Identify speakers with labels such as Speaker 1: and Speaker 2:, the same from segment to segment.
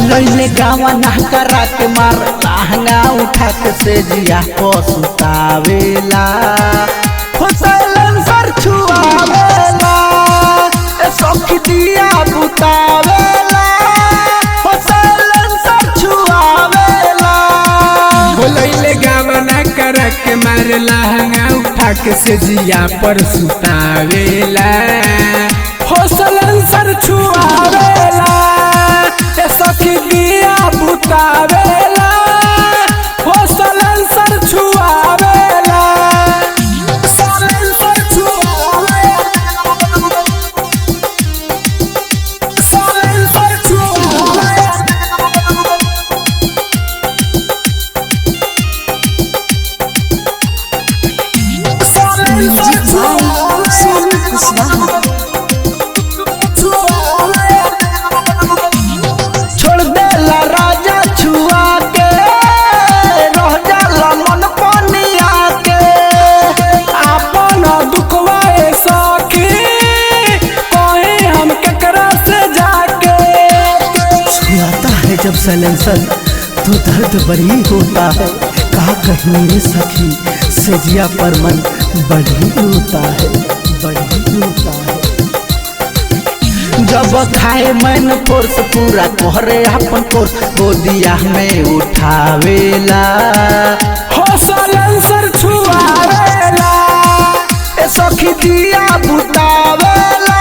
Speaker 1: लैले गावा ना करा के मार लहंगा उठा के से जिया पसुतावेला सर छुआवेला सखी दिया बुतावेला सर छुआवेला।
Speaker 2: लैले गावा ना करा के मार लहंगा उठा के से जिया पर सुतावेला सर छुआवेला सखी दिया बुतावेला सर छुआवेला।
Speaker 1: छोड़ देला राजा छुआ के रह जाला मन पनिया के
Speaker 2: अपन दुखवा सखी कहे हम केकरा से जाके।
Speaker 1: छुआता है जब साइलेंसर तो दर्द बड़ी होता है कहा कहीं सखी सजिया पर मन बढ़ी होता है बढ़ी होता है। जब खाए मन कोर्स पूरा कोहरे अपन कोर्स गोदिया में उठावेला
Speaker 2: साइलेंसर छुआवेला
Speaker 1: सखी दिया बुतावेला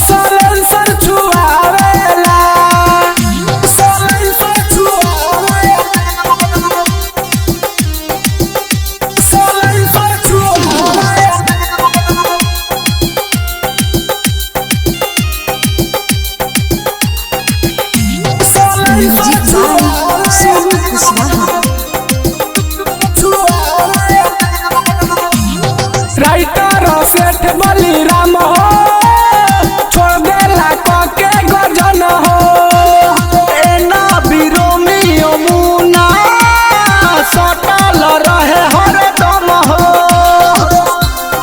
Speaker 2: साइलेंसर छुआवेला। राइटर सेठ बलिराम हो छोड़ देला के गजन हो
Speaker 1: एना बिरोमियो मुना सटल रहे हरदम हो।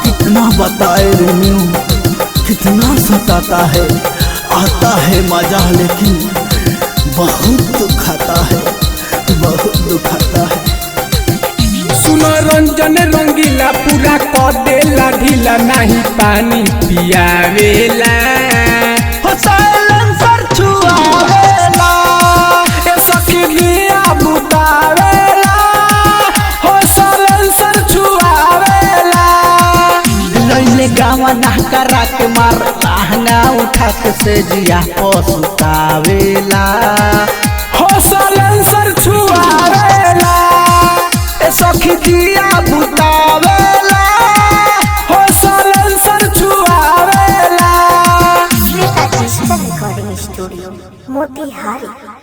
Speaker 1: कितना बताए रोमियो कितना सताता है आता है मजा लेकिन बहुत दुखाता है बहुत दुखाता है।
Speaker 2: सुनो रंजन रंगीला पूरा कर देला ढीला नहीं पानी पियावेला
Speaker 1: साइलेंसर छुआवेला
Speaker 2: सखी दिया बुतावेला साइलेंसर छुआवेला।
Speaker 1: लैले गावा ना करा के मार लहंगा उठा के से जिया पसुतावेला
Speaker 2: साइलेंसर छुआवेला
Speaker 1: सखी दिया बुतावेला
Speaker 2: साइलेंसर छुआवेला।
Speaker 3: Shweta digital recording studio Motihari.